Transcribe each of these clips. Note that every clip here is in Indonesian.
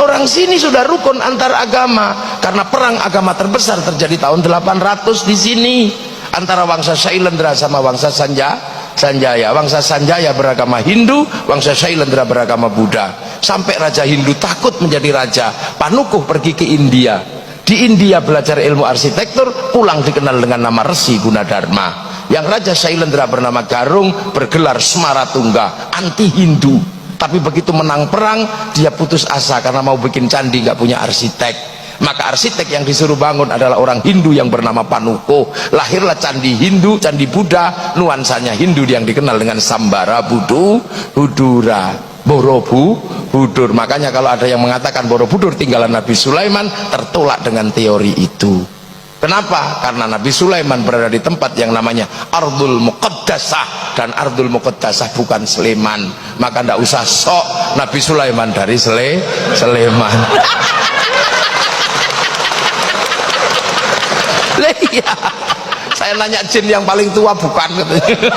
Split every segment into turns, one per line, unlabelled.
orang sini sudah rukun antar agama, karena perang agama terbesar terjadi tahun 800 di sini antara Wangsa Sailendra sama Wangsa Sanjaya. Wangsa Sanjaya beragama Hindu, Wangsa Sailendra beragama Buddha. Sampai Raja Hindu takut menjadi raja, Panukuh pergi ke India. Di India belajar ilmu arsitektur, pulang dikenal dengan nama Resi Gunadharma. Yang Raja Sailendra bernama Garung, bergelar Smaratungga, anti Hindu. Tapi begitu menang perang, dia putus asa karena mau bikin candi, nggak punya arsitek. Maka arsitek yang disuruh bangun adalah orang Hindu yang bernama Panukuh. Lahirlah candi Hindu, candi Buddha, nuansanya Hindu yang dikenal dengan Sambara Budura, Borobudur. Makanya kalau ada yang mengatakan Borobudur tinggalan Nabi Sulaiman, tertolak dengan teori itu. Kenapa? Karena Nabi Sulaiman berada di tempat yang namanya Ardul Muqaddasah, dan Ardul Muqaddasah bukan Sleman. Maka tidak usah sok Nabi Sulaiman dari Sleman. Iya, saya nanya jin yang paling tua bukan katanya.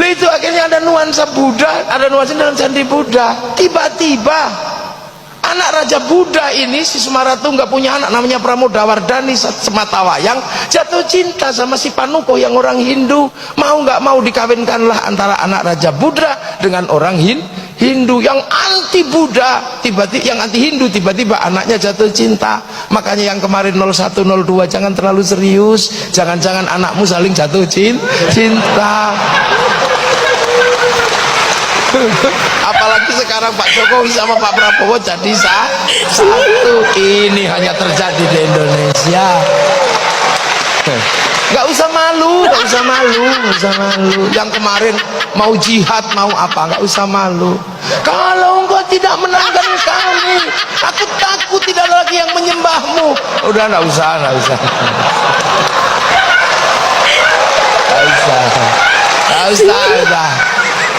Itu akhirnya ada nuansa Buddha, ada nuansa dalam candi Buddha. Tiba-tiba anak Raja Buddha ini, si Smaratungga punya anak namanya Pramodawardhani Sematawayang, jatuh cinta sama si Panukuh yang orang Hindu. Mau nggak mau dikawinkanlah antara anak Raja Buddha dengan orang Hindu yang anti Buddha, tiba-tiba yang anti Hindu, tiba-tiba anaknya jatuh cinta. Makanya yang kemarin 0102 jangan terlalu serius, jangan-jangan anakmu saling jatuh cinta. Apalagi sekarang Pak Jokowi sama Pak Prabowo jadi satu. Ini hanya terjadi di Indonesia. Nggak usah malu, nggak usah malu, nggak usah malu. Yang kemarin mau jihad, mau apa, nggak usah malu. Kalau engkau tidak menangkan kami, aku takut tidak ada lagi yang menyembahmu. Udah, nggak usah, nggak usah. Nggak usah, nggak usah, udah.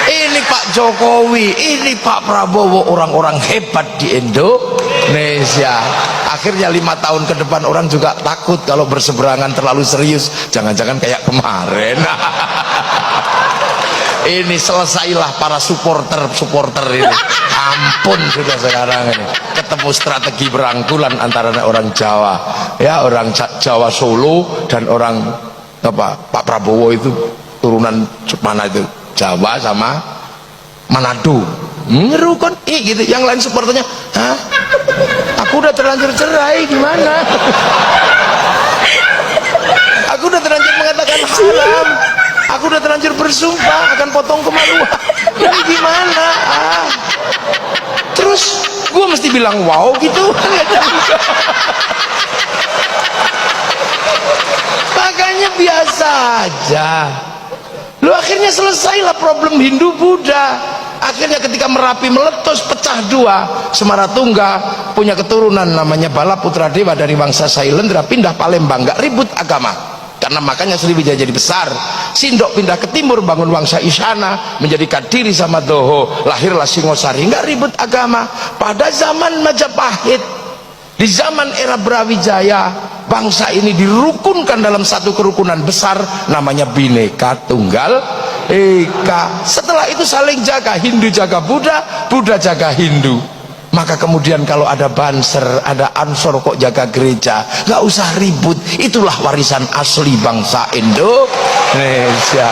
Ini Pak Jokowi, ini Pak Prabowo, orang-orang hebat di Indonesia. Akhirnya 5 tahun ke depan orang juga takut kalau berseberangan terlalu serius, jangan-jangan kayak kemarin. Ini selesailah para supporter ini. Ampun sudah sekarang ini ketemu strategi berangkulan antara orang Jawa, ya, orang Jawa Solo dan orang apa, Pak Prabowo itu turunan mana itu, Jawa sama Manado. Rukun gitu. Yang lain supporternya, hah? Aku udah terlanjur cerai, gimana? Aku udah terlanjur mengatakan haram. Aku udah terlanjur bersumpah akan potong kemaluan. Ini gimana? Terus gue mesti bilang wow gitu? Makanya biasa aja. Lu akhirnya selesailah problem Hindu Buddha. Akhirnya ketika Merapi meletus pecah dua, Smaratungga punya keturunan namanya Bala Putra Dewa dari Wangsa Sailendra pindah Palembang, nggak ribut agama. Karena makanya Sriwijaya jadi besar. Sindok pindah ke timur bangun Wangsa Isyana, menjadikan diri sama Doho, lahirlah Singosari, nggak ribut agama. Pada zaman Majapahit, di zaman era Brawijaya, bangsa ini dirukunkan dalam satu kerukunan besar namanya Bhinneka Tunggal Ika. Setelah itu saling jaga, Hindu jaga Buddha, Buddha jaga Hindu. Maka kemudian kalau ada Banser, ada Ansor kok jaga gereja, nggak usah ribut. Itulah warisan asli bangsa Indonesia.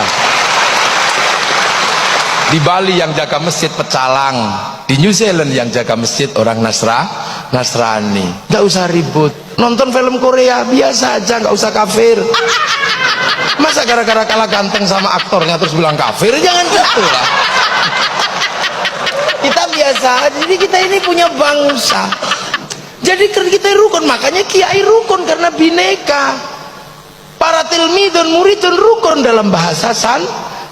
Di Bali yang jaga masjid pecalang, di New Zealand yang jaga masjid orang Nasrani. Nggak usah ribut. Nonton film Korea biasa aja, nggak usah kafir. Masa gara-gara kalah ganteng sama aktornya terus bilang kafir? Jangan gitu lah. Kita biasa, jadi kita ini punya bangsa. Jadi kita rukun, makanya kiai rukun karena bineka. Para tilmidun, muridun rukun dalam bahasa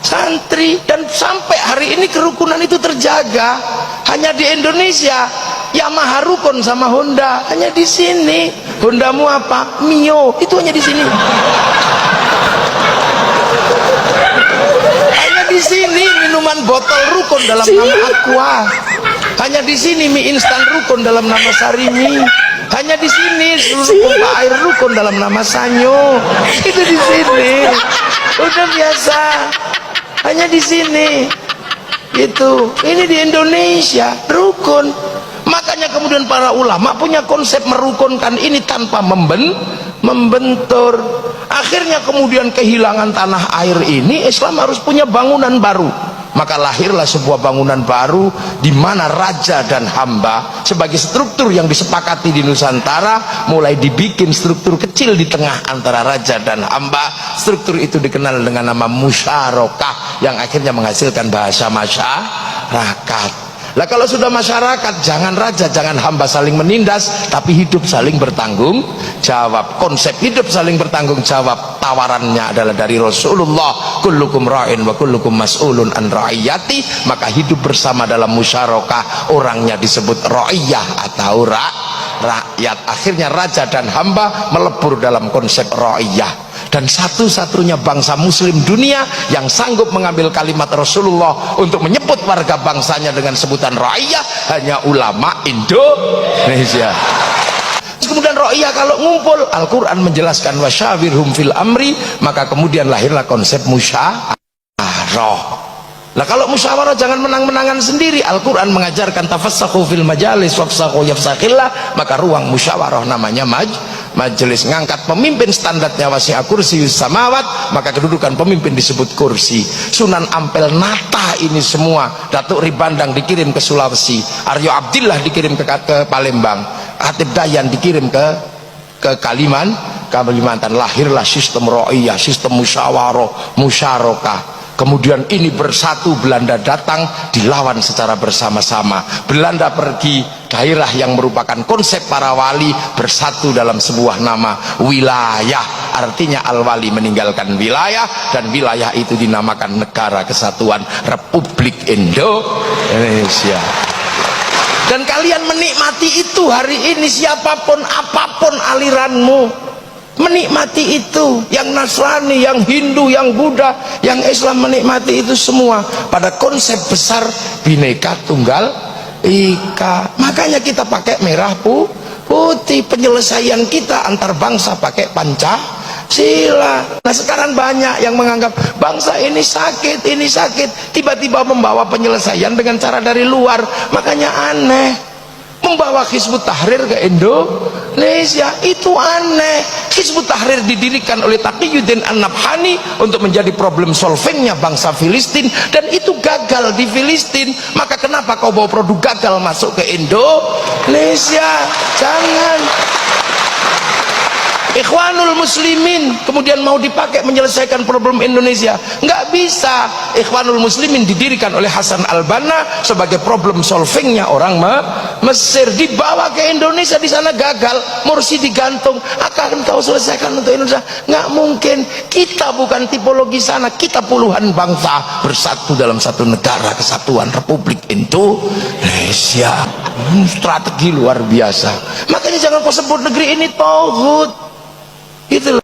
santri, dan sampai hari ini kerukunan itu terjaga. Hanya di Indonesia Yamaha rukun sama Honda, hanya di sini. Hondamu apa? Mio, itu hanya di sini. Hanya di sini minuman botol rukun dalam nama Aqua. Hanya di sini mie instan rukun dalam nama Sarimi. Hanya di sini seluruh pompa air rukun dalam nama Sanyo. Itu di sini. Udah biasa. Hanya di sini. Itu ini di Indonesia rukun. Makanya kemudian para ulama punya konsep merukunkan ini tanpa membentur. Akhirnya kemudian kehilangan tanah air ini, Islam harus punya bangunan baru. Maka lahirlah sebuah bangunan baru di mana raja dan hamba sebagai struktur yang disepakati di Nusantara, mulai dibikin struktur kecil di tengah antara raja dan hamba. Struktur itu dikenal dengan nama musyarakah yang akhirnya menghasilkan bahasa masyarakat. Lah kalau sudah masyarakat, jangan raja, jangan hamba saling menindas, tapi hidup saling bertanggung jawab. Konsep hidup saling bertanggung jawab tawarannya adalah dari Rasulullah, kullukum ra'in wa kullukum mas'ulun an ra'iyati. Maka hidup bersama dalam musyarakah, orangnya disebut ra'iyah atau rakyat. Akhirnya raja dan hamba melebur dalam konsep ra'iyah. Dan satu-satunya bangsa muslim dunia yang sanggup mengambil kalimat Rasulullah untuk menyebut warga bangsanya dengan sebutan ra'iyah hanya ulama Indonesia. Kemudian ra'iyah kalau ngumpul, Al-Quran menjelaskan wasyawirhum fil amri, maka kemudian lahirlah konsep musyawarah. Lah kalau musyawarah jangan menang-menangan sendiri. Al-Quran mengajarkan tafassahu fil majalis wafsahu yafsakhillah, maka ruang musyawarah namanya majelis. Ngangkat pemimpin standarnya wasi'a kursiyus samawat, maka kedudukan pemimpin disebut kursi. Sunan Ampel nata ini semua. Datuk Ribandang dikirim ke Sulawesi, Aryo Abdillah dikirim ke Palembang, Khatib Dayan dikirim ke Kalimantan. Lahirlah sistem ra'iyah, sistem musyawarah. Kemudian ini bersatu, Belanda datang, dilawan secara bersama-sama. Belanda pergi, daerah yang merupakan konsep para wali bersatu dalam sebuah nama wilayah. Artinya al-wali meninggalkan wilayah, dan wilayah itu dinamakan Negara Kesatuan Republik Indonesia. Dan kalian menikmati itu hari ini, siapapun apapun aliranmu, menikmati itu. Yang Nasrani, yang Hindu, yang Buddha, yang Islam menikmati itu semua pada konsep besar Bhinneka Tunggal Ika. Makanya kita pakai merah putih. Penyelesaian kita antar bangsa pakai Pancasila. Nah sekarang banyak yang menganggap bangsa ini sakit, tiba-tiba membawa penyelesaian dengan cara dari luar. Makanya aneh membawa Hizbut Tahrir ke Indonesia, itu aneh. Hizbut Tahrir didirikan oleh Taqiyuddin An-Nabhani untuk menjadi problem solvingnya bangsa Filistin, dan itu gagal di Filistin. Maka kenapa kau bawa produk gagal masuk ke Indonesia? Jangan. Ikhwanul Muslimin kemudian mau dipakai menyelesaikan problem Indonesia, nggak bisa. Ikhwanul Muslimin didirikan oleh Hasan al-Banna sebagai problem solvingnya orang Mesir, dibawa ke Indonesia, di sana gagal. Mursi digantung, akan kau selesaikan untuk Indonesia? Nggak mungkin. Kita bukan tipologi sana, kita puluhan bangsa bersatu dalam satu Negara Kesatuan Republik Indonesia. Strategi luar biasa. Makanya jangan kau sebut negeri ini tauhid. Itu